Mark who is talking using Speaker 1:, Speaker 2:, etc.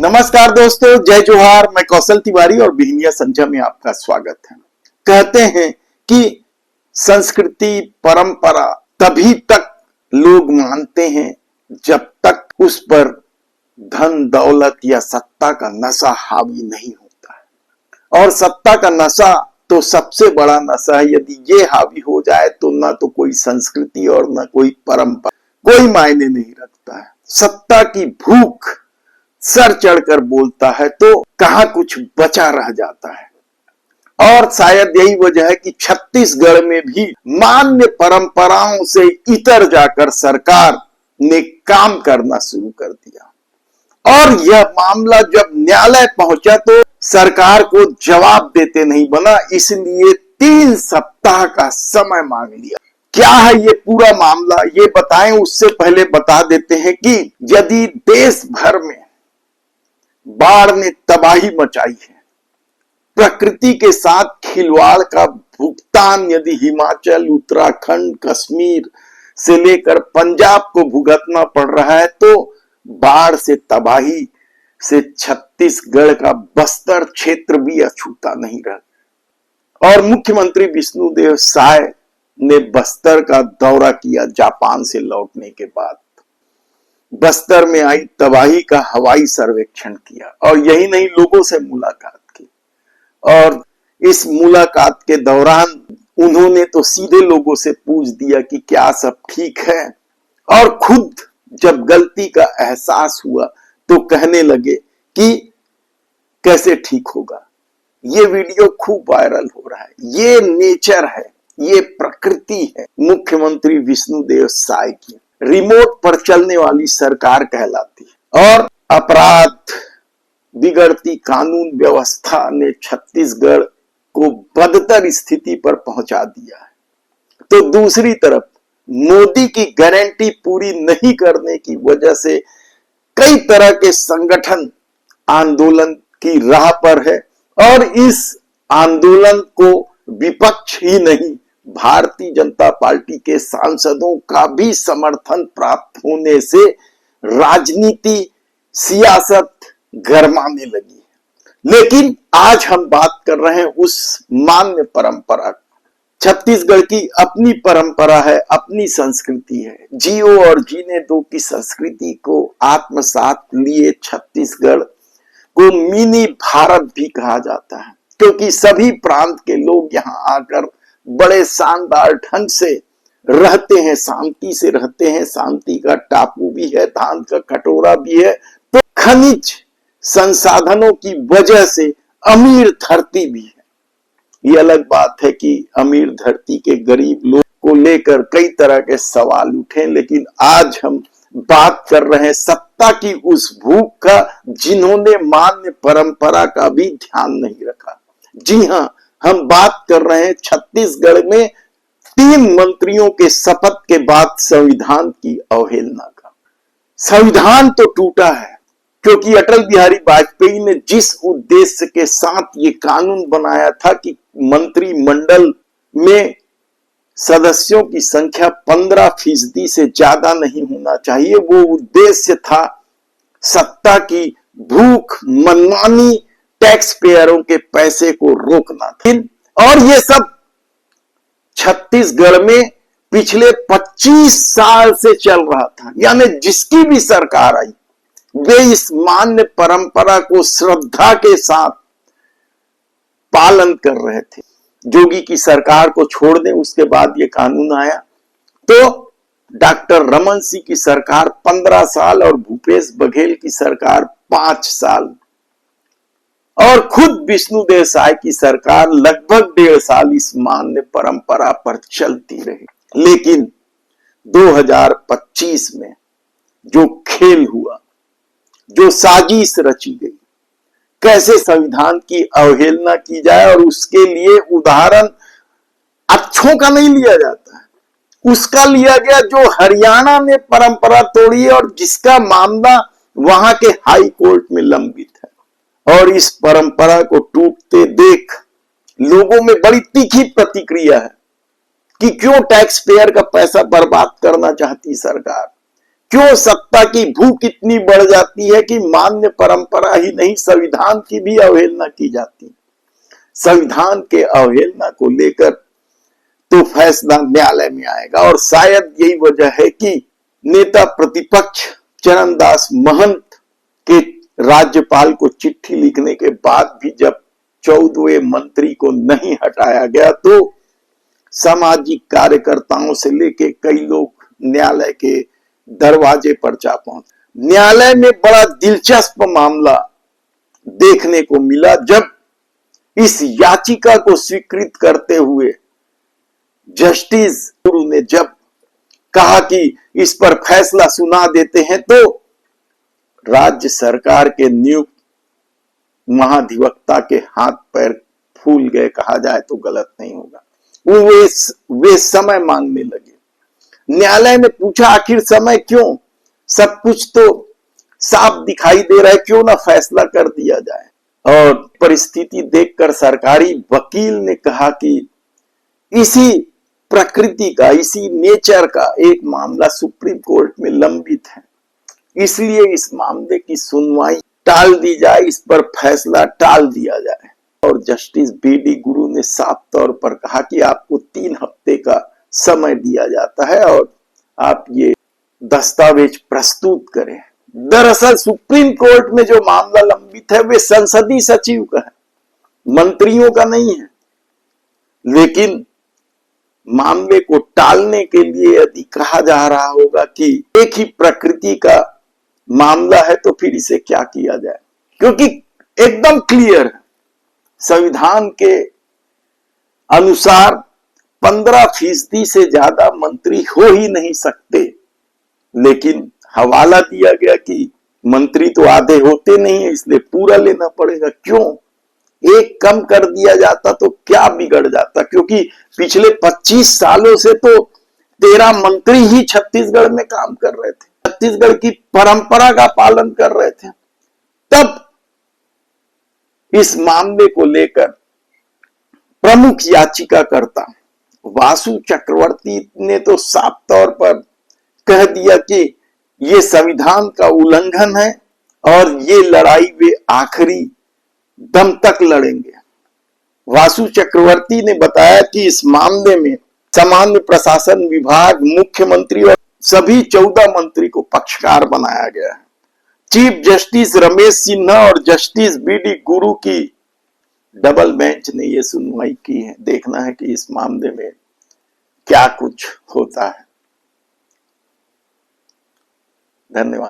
Speaker 1: नमस्कार दोस्तों, जय जोहार। मैं कौशल तिवारी और बिहनिया संध्या में आपका स्वागत है। कहते हैं कि संस्कृति परंपरा तभी तक लोग मानते हैं जब तक उस पर धन दौलत या सत्ता का नशा हावी नहीं होता है। और सत्ता का नशा तो सबसे बड़ा नशा है। यदि ये हावी हो जाए तो ना तो कोई संस्कृति और ना कोई परंपरा कोई मायने नहीं रखता है। सत्ता की भूख सर चढ़कर बोलता है तो कहां कुछ बचा रह जाता है। और शायद यही वजह है कि छत्तीसगढ़ में भी मान्य परंपराओं से इतर जाकर सरकार ने काम करना शुरू कर दिया। और यह मामला जब न्यायालय पहुंचा तो सरकार को जवाब देते नहीं बना, इसलिए 3 सप्ताह का समय मांग लिया। क्या है ये पूरा मामला, ये बताएं उससे पहले बता देते हैं कि यदि देश भर में बाढ़ ने तबाही मचाई है, प्रकृति के साथ खिलवाड़ का भुगतान यदि हिमाचल, उत्तराखंड, कश्मीर से लेकर पंजाब को भुगतना पड़ रहा है, तो बाढ़ से तबाही से छत्तीसगढ़ का बस्तर क्षेत्र भी अछूता नहीं रहा। और मुख्यमंत्री विष्णुदेव साय ने बस्तर का दौरा किया जापान से लौटने के बाद। बस्तर में आई तबाही का हवाई सर्वेक्षण किया और यही नहीं, लोगों से मुलाकात की। और इस मुलाकात के दौरान उन्होंने तो सीधे लोगों से पूछ दिया कि क्या सब ठीक है। और खुद जब गलती का एहसास हुआ तो कहने लगे कि कैसे ठीक होगा। ये वीडियो खूब वायरल हो रहा है। ये नेचर है, ये प्रकृति है मुख्यमंत्री विष्णुदेव साय की। रिमोट पर चलने वाली सरकार कहलाती है। और अपराध, बिगड़ती कानून व्यवस्था ने छत्तीसगढ़ को बदतर स्थिति पर पहुंचा दिया है। तो दूसरी तरफ मोदी की गारंटी पूरी नहीं करने की वजह से कई तरह के संगठन आंदोलन की राह पर है। और इस आंदोलन को विपक्ष ही नहीं, भारतीय जनता पार्टी के सांसदों का भी समर्थन प्राप्त होने से राजनीति, सियासत गरमाने लगी है। लेकिन आज हम बात कर रहे हैं उस मान्य परंपरा। छत्तीसगढ़ की अपनी परंपरा है, अपनी संस्कृति है। जियो और जीने दो की संस्कृति को आत्मसात लिए छत्तीसगढ़ को मिनी भारत भी कहा जाता है, क्योंकि सभी प्रांत के लोग यहाँ आकर बड़े शानदार ढंग से रहते हैं, शांति से रहते हैं। शांति का टापू भी है, धान का कटोरा भी है। तो खनिज संसाधनों की वजह से अमीर धरती भी है। ये अलग बात है कि अमीर धरती के गरीब लोग को लेकर कई तरह के सवाल उठे, लेकिन आज हम बात कर रहे हैं सत्ता की उस भूख का जिन्होंने मान्य परंपरा का भी ध्यान नहीं रखा। जी हां, हम बात कर रहे हैं छत्तीसगढ़ में 3 मंत्रियों के शपथ के बाद संविधान की अवहेलना का। संविधान तो टूटा है, क्योंकि अटल बिहारी वाजपेयी ने जिस उद्देश्य के साथ ये कानून बनाया था कि मंत्रिमंडल में सदस्यों की संख्या 15% से ज्यादा नहीं होना चाहिए, वो उद्देश्य था सत्ता की भूख, मनमानी टैक्स पेयरों के पैसे को रोकना था। और ये सब छत्तीसगढ़ में पिछले 25 साल से चल रहा था। यानी जिसकी भी सरकार आई वे इस मान्य परंपरा को श्रद्धा के साथ पालन कर रहे थे। जोगी की सरकार को छोड़ दें, उसके बाद ये कानून आया। तो डॉक्टर रमन सिंह की सरकार 15 साल और भूपेश बघेल की सरकार 5 साल और खुद विष्णुदेव साय की सरकार लगभग 1.5 साल इस मान्य परंपरा पर चलती रही। लेकिन 2025 में जो खेल हुआ, जो साजिश रची गई, कैसे संविधान की अवहेलना की जाए, और उसके लिए उदाहरण अच्छों का नहीं लिया जाता है, उसका लिया गया जो हरियाणा ने परंपरा तोड़ी और जिसका मामला वहां के हाई कोर्ट में लंबित है। और इस परंपरा को टूटते देख लोगों में बड़ी तीखी प्रतिक्रिया है कि क्यों टैक्स पेयर का पैसा बर्बाद करना चाहती सरकार, क्यों सत्ता की भूख इतनी बढ़ जाती है कि मान्य परंपरा ही नहीं संविधान की भी अवहेलना की जाती है। संविधान के अवहेलना को लेकर तो फैसला न्यायालय में आएगा और शायद यही वजह है कि नेता प्रतिपक्ष चरणदास महंत के राज्यपाल को चिट्ठी लिखने के बाद भी जब 14वें मंत्री को नहीं हटाया गया तो सामाजिक कार्यकर्ताओं से लेके कई लोग न्यायालय के दरवाजे पर जा पहुंचे। न्यायालय में बड़ा दिलचस्प मामला देखने को मिला जब इस याचिका को स्वीकृत करते हुए जस्टिस गुरु ने जब कहा कि इस पर फैसला सुना देते हैं तो राज्य सरकार के नियुक्त महाधिवक्ता के हाथ पैर फूल गए, कहा जाए तो गलत नहीं होगा। वे समय मांगने लगे। न्यायालय ने पूछा आखिर समय क्यों, सब कुछ तो साफ दिखाई दे रहा है, क्यों ना फैसला कर दिया जाए। और परिस्थिति देखकर सरकारी वकील ने कहा कि इसी प्रकृति का, इसी नेचर का एक मामला सुप्रीम कोर्ट में लंबित है, इसलिए इस मामले की सुनवाई टाल दी जाए, इस पर फैसला टाल दिया जाए। और जस्टिस बीडी गुरु ने साफ तौर पर कहा कि आपको 3 हफ्ते का समय दिया जाता है और आप ये दस्तावेज प्रस्तुत करें। दरअसल सुप्रीम कोर्ट में जो मामला लंबित है वे संसदीय सचिव का है, मंत्रियों का नहीं है। लेकिन मामले को टालने के लिए यदि कहा जा रहा होगा कि एक ही प्रकृति का मामला है तो फिर इसे क्या किया जाए, क्योंकि एकदम क्लियर है संविधान के अनुसार 15% से ज्यादा मंत्री हो ही नहीं सकते। लेकिन हवाला दिया गया कि मंत्री तो आधे होते नहीं है, इसलिए पूरा लेना पड़ेगा। क्यों, एक कम कर दिया जाता तो क्या बिगड़ जाता, क्योंकि पिछले 25 सालों से तो 13 मंत्री ही छत्तीसगढ़ में काम कर रहे थे, छत्तीसगढ़ की परंपरा का पालन कर रहे थे। तब इस मामले को लेकर प्रमुख याचिकाकर्ता वासु चक्रवर्ती ने तो साफ तौर पर कह दिया कि ये संविधान का उल्लंघन है और ये लड़ाई वे आखिरी दम तक लड़ेंगे। वासु चक्रवर्ती ने बताया कि इस मामले में सामान्य प्रशासन विभाग, मुख्यमंत्री और सभी 14 मंत्री को पक्षकार बनाया गया है। चीफ जस्टिस रमेश सिन्हा और जस्टिस बीडी गुरु की डबल बेंच ने यह सुनवाई की है। देखना है कि इस मामले में क्या कुछ होता है। धन्यवाद।